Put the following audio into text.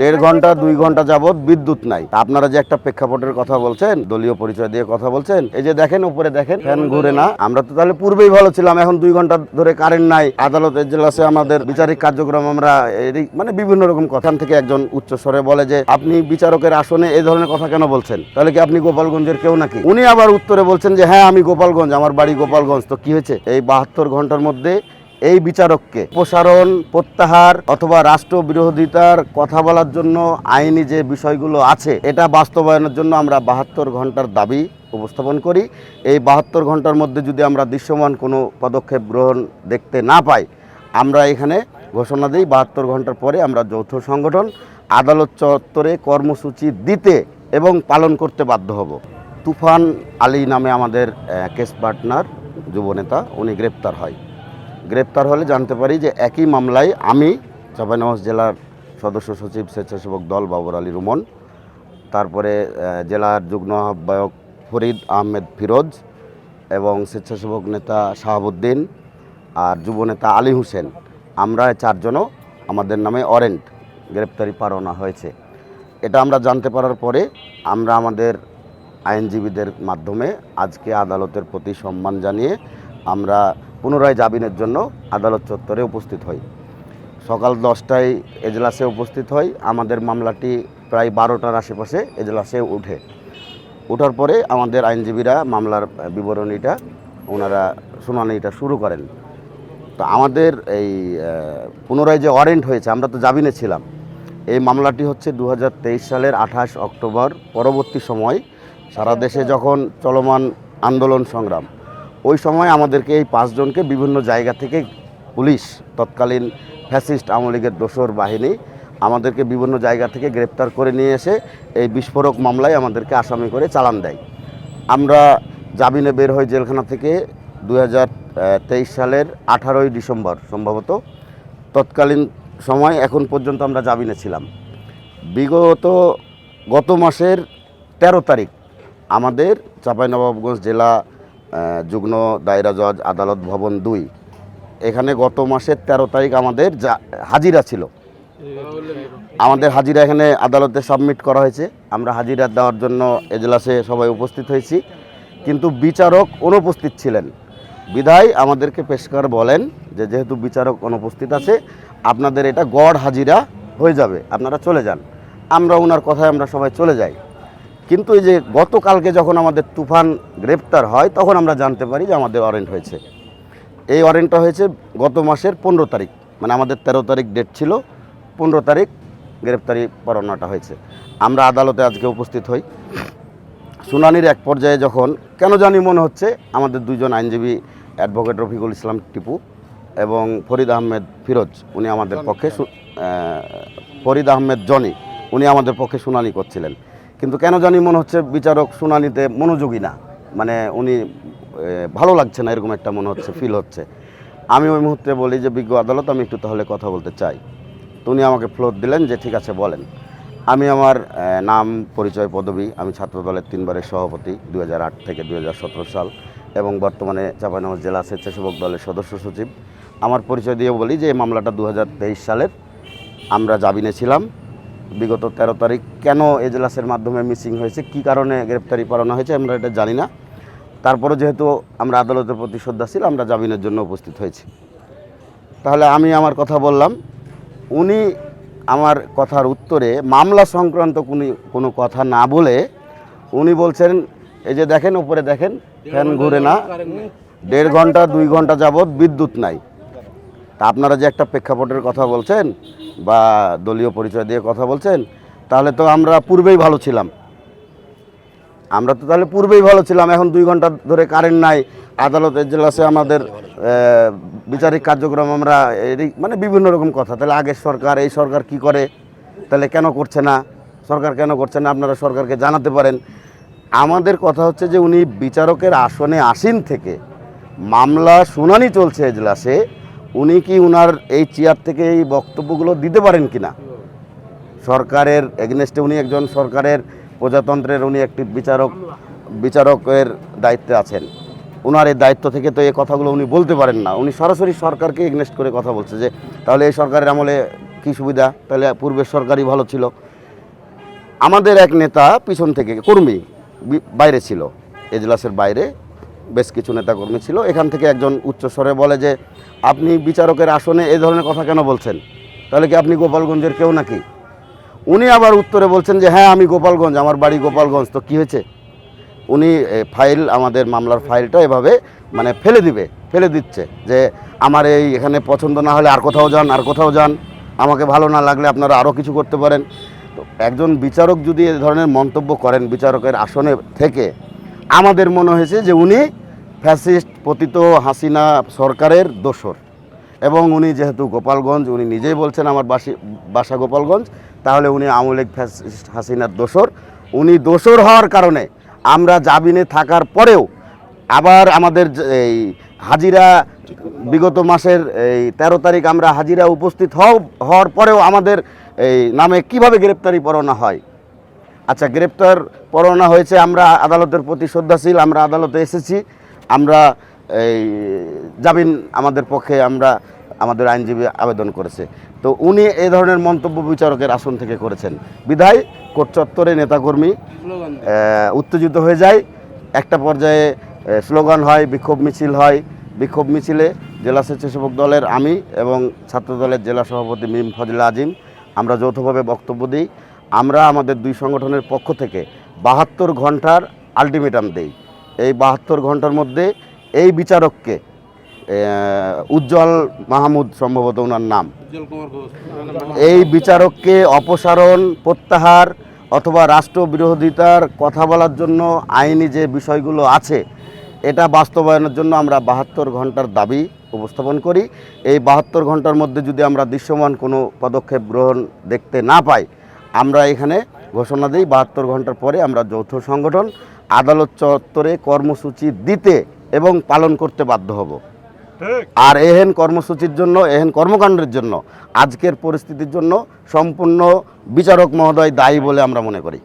1.5 ঘন্টা 2 ঘন্টা যাবত বিদ্যুৎ নাই। আপনারা যে একটা প্রেক্ষাপটের কথা বলছেন, দলীয় পরিচয় দিয়ে কথা বলছেন, এই যে দেখেন উপরে দেখেন ফ্যান ঘুরে না। আমরা তো তাহলে পূর্বেই ভালো ছিলাম, এখন 2 ঘন্টা ধরে কারেন্ট নাই, আদালত এজলাসে আমাদের বিচারিক কার্যক্রম আমরা মানে বিভিন্ন রকম কথা থেকে একজন উচ্চস্বরে বলে যে আপনি বিচারকের আসনে এই ধরনের কথা কেন বলছেন, তাহলে কি আপনি গোপালগঞ্জের কেউ নাকি? উনি আবার উত্তরে বলছেন যে হ্যাঁ আমি গোপালগঞ্জ, আমার বাড়ি গোপালগঞ্জ। তো কি হয়েছে? এই 72 ঘন্টার মধ্যে এই বিচারককে অপসারণ, প্রত্যাহার অথবা রাষ্ট্র বিরোধিতার কথা বলার জন্য আইনি যে বিষয়গুলো আছে এটা বাস্তবায়নের জন্য আমরা 72 ঘন্টার দাবি উপস্থাপন করি। এই 72 ঘন্টার মধ্যে যদি আমরা দৃশ্যমান কোনো পদক্ষেপ গ্রহণ দেখতে না পাই, আমরা এখানে ঘোষণা দিই 72 ঘন্টার পরে আমরা যৌথ সংগঠন আদালত চত্বরে কর্মসূচি দিতে এবং পালন করতে বাধ্য হব। তুফান আলী নামে আমাদের কেস পার্টনার যুবনেতা, উনি গ্রেপ্তার হলে জানতে পারি যে একই মামলায় আমি চাঁপাইনবাবগঞ্জ জেলার সদস্য সচিব স্বেচ্ছাসেবক দল বাবর আলী রুমন, তারপরে জেলার যুগ্ম আহ্বায়ক ফরিদ আহমেদ ফিরোজ এবং স্বেচ্ছাসেবক নেতা শাহাবুদ্দিন আর যুবনেতা আলী হোসেন, আমরা 4 জনও আমাদের নামে ওয়ারেন্ট গ্রেপ্তারি পরোয়ানা হয়েছে। এটা আমরা জানতে পারার পরে আমরা আমাদের আইনজীবীদের মাধ্যমে আজকে আদালতের প্রতি সম্মান জানিয়ে আমরা পুনরায় জামিনের জন্য আদালত চত্বরে উপস্থিত হই। সকাল 10টায় এজলাসে উপস্থিত হই। আমাদের মামলাটি প্রায় 12টার আশেপাশে এজলাসে ওঠার পরে আমাদের আইনজীবীরা মামলার বিবরণীটা ওনারা শুনানিটা শুরু করেন। তো আমাদের এই পুনরায় যে ওয়ারেন্ট হয়েছে, আমরা তো জামিনে ছিলাম। এই মামলাটি হচ্ছে 2023 সালের 28 অক্টোবর। পরবর্তী সময় সারা দেশে যখন চলমান আন্দোলন সংগ্রাম, ওই সময় আমাদেরকে এই 5 জনকে বিভিন্ন জায়গা থেকে পুলিশ, তৎকালীন ফ্যাসিস্ট আওয়ামী লীগের দোসর বাহিনী আমাদেরকে বিভিন্ন জায়গা থেকে গ্রেপ্তার করে নিয়ে এসে এই বিস্ফোরক মামলায় আমাদেরকে আসামি করে চালান দেয়। আমরা জামিনে বের হই জেলখানা থেকে 2023 সালের 18ই ডিসেম্বর সম্ভবত। তৎকালীন সময় এখন পর্যন্ত আমরা জামিনে ছিলাম। গত মাসের 13 তারিখ আমাদের চাঁপাইনবাবগঞ্জ জেলা যুগ্ম দায়রা জজ আদালত ভবন 2 এখানে গত মাসের 13 তারিখ আমাদের হাজিরা ছিল। আমাদের হাজিরা এখানে আদালতে সাবমিট করা হয়েছে। আমরা হাজিরা দেওয়ার জন্য এজলাসে সবাই উপস্থিত হয়েছি, কিন্তু বিচারক অনুপস্থিত ছিলেন বিধায় আমাদেরকে পেশকার বলেন যে যেহেতু বিচারক অনুপস্থিত আছে আপনাদের এটা গড় হাজিরা হয়ে যাবে, আপনারা চলে যান। আমরা ওনার কথায় আমরা সবাই চলে যাই। কিন্তু এই যে গতকালকে যখন আমাদের তুফান গ্রেপ্তার হয় তখন আমরা জানতে পারি যে আমাদের ওয়ারেন্ট হয়েছে। এই ওয়ারেন্টটা হয়েছে গত মাসের 15 তারিখ, মানে আমাদের 13 তারিখ ডেট ছিল, 15 তারিখ গ্রেপ্তারি পরোয়ানাটা হয়েছে। আমরা আদালতে আজকে উপস্থিত হই। শুনানির এক পর্যায়ে যখন কেন জানি মনে হচ্ছে আমাদের 2 জন আইনজীবী, অ্যাডভোকেট রফিকুল ইসলাম টিপু এবং ফরিদ আহমেদ ফিরোজ, উনি আমাদের পক্ষে ফরিদ আহমেদ জনি, উনি আমাদের পক্ষে শুনানি করছিলেন। কিন্তু কেন জানি মনে হচ্ছে বিচারক শুনানিতে মনোযোগী না, মানে উনি ভালো লাগছে না, এরকম একটা মনে হচ্ছে, ফিল হচ্ছে। আমি ওই মুহূর্তে বলি যে বিজ্ঞ আদালত, আমি একটু তাহলে কথা বলতে চাই। তো উনি আমাকে ফ্লোর দিলেন যে ঠিক আছে বলেন। আমি আমার নাম, পরিচয়, পদবি, আমি ছাত্রদলের 3 বারের সভাপতি 2008 থেকে 2017 সাল এবং বর্তমানে চাঁপাইনবাবগঞ্জ জেলা স্বেচ্ছাসেবক দলের সদস্য সচিব। আমার পরিচয় দিয়ে বলি যে এই মামলাটা 2023 সালের, আমরা জামিনে ছিলাম। বিগত 13 তারিখ কেন এজলাসের মাধ্যমে মিসিং হয়েছে, কী কারণে গ্রেপ্তারি পরোয়ানা হয়েছে আমরা এটা জানি না। তারপরে যেহেতু আমরা আদালতের প্রতি শ্রদ্ধাশীল, আমরা জামিনের জন্য উপস্থিত হয়েছি। তাহলে আমি আমার কথা বললাম, উনি আমার কথার উত্তরে মামলা সংক্রান্ত কোনো কথা না বলে উনি বলছেন এই যে দেখেন উপরে দেখেন ফ্যান ঘুরে না, 1.5 ঘন্টা 2 ঘন্টা যাবত বিদ্যুৎ নাই। তা আপনারা যে একটা প্রেক্ষাপটের কথা বলছেন বা দলীয় পরিচয় দিয়ে কথা বলছেন, তাহলে তো আমরা পূর্বেই ভালো ছিলাম। এখন 2 ঘন্টা ধরে কারেন্ট নাই, আদালত এজলাসে আমাদের বিচারিক কার্যক্রম আমরা মানে বিভিন্ন রকম কথা। তাহলে আগের সরকার, এই সরকার কি করে, তাহলে কেন করছে না, সরকার কেন করছে না, আপনারা সরকারকে জানাতে পারেন। আমাদের কথা হচ্ছে যে উনি বিচারকের আসনে আসীন থেকে মামলা শুনানি চলছে এজলাসে, উনি কি উনার এই চেয়ার থেকে এই বক্তব্যগুলো দিতে পারেন কিনা। সরকারের এগেনস্টে উনি একজন সরকারের প্রজাতন্ত্রের উনি একটি বিচারকের দায়িত্বে আছেন। ওনার এই দায়িত্ব থেকে তো এই কথাগুলো উনি বলতে পারেন না। উনি সরাসরি সরকারকে এগেনস্ট করে কথা বলছে যে তাহলে এই সরকারের আমলে কি সুবিধা, তাহলে পূর্বের সরকারই ভালো ছিল। আমাদের এক নেতা পিছন থেকে কর্মী বাইরে ছিল, এজলাসের বাইরে বেশ কিছু নেতাকর্মী ছিল, এখান থেকে একজন উচ্চস্বরে বলে যে আপনি বিচারকের আসনে এই ধরনের কথা কেন বলছেন, তাহলে কি আপনি গোপালগঞ্জের কেউ নাকি? উনি আবার উত্তরে বলছেন যে হ্যাঁ আমি গোপালগঞ্জ, আমার বাড়ি গোপালগঞ্জ, তো কী হয়েছে? উনি ফাইল, আমাদের মামলার ফাইলটা এভাবে মানে ফেলে দিচ্ছে যে আমার এখানে পছন্দ না হলে আর কোথাও যান, আর কোথাও যান, আমাকে ভালো না লাগলে আপনারা আরও কিছু করতে পারেন। তো একজন বিচারক যদি এ ধরনের মন্তব্য করেন বিচারকের আসনে থেকে, আমাদের মনে হয়েছে যে উনি ফ্যাসিস্ট পতিত হাসিনা সরকারের দোসর। এবং উনি যেহেতু গোপালগঞ্জ, উনি নিজেই বলছেন আমার বাসা গোপালগঞ্জ, তাহলে উনি আওয়ামী লীগ ফ্যাসিস্ট হাসিনার দোসর। উনি দোসর হওয়ার কারণে আমরা জামিনে থাকার পরেও আবার আমাদের এই হাজিরা, বিগত মাসের এই 13 তারিখ আমরা হাজিরা উপস্থিত হওয়ার পরেও আমাদের এই নামে কিভাবে গ্রেপ্তারি পরোয়ানা হয়। আচ্ছা, গ্রেপ্তার পরোয়ানা হয়েছে, আমরা আদালতের প্রতি শ্রদ্ধাশীল, আমরা আদালতে এসেছি, আমরা এই জামিন আমাদের পক্ষে আমাদের আইনজীবী আবেদন করেছে। তো উনি এই ধরনের মন্তব্য বিচারকের আসন থেকে করেছেন বিধায় কোর্ট চত্বরে নেতাকর্মী উত্তেজিত হয়ে যায়। একটা পর্যায়ে স্লোগান হয়, বিক্ষোভ মিছিল হয়। বিক্ষোভ মিছিলে জেলা স্বেচ্ছাসেবক দলের আমি এবং ছাত্র দলের জেলা সভাপতি মিম ফজলে আজিম আমরা যৌথভাবে বক্তব্য দিই। আমরা আমাদের দুই সংগঠনের পক্ষ থেকে 72 ঘন্টার আলটিমেটাম দেই। এই 72 ঘন্টার মধ্যে এই বিচারককে, উজ্জ্বল মাহমুদ সম্ভবত ওনার নাম, এই বিচারককে অপসারণ, প্রত্যাহার অথবা রাষ্ট্রবিরোধিতার কথা বলার জন্য আইনি যে বিষয়গুলো আছে এটা বাস্তবায়নের জন্য আমরা 72 ঘন্টার দাবি উপস্থাপন করি। এই 72 ঘন্টার মধ্যে যদি আমরা দৃশ্যমান কোনো পদক্ষেপ গ্রহণ দেখতে না পাই, আমরা এখানে ঘোষণা দিই 72 ঘন্টার পরে আমরা যৌথ সংগঠন আদালত চত্বরে কর্মসূচি দিতে এবং পালন করতে বাধ্য হব। আর এহেন কর্মসূচির জন্য, এহেন কর্মকাণ্ডের জন্য, আজকের পরিস্থিতির জন্য সম্পূর্ণ বিচারক মহোদয় দায়ী বলে আমরা মনে করি।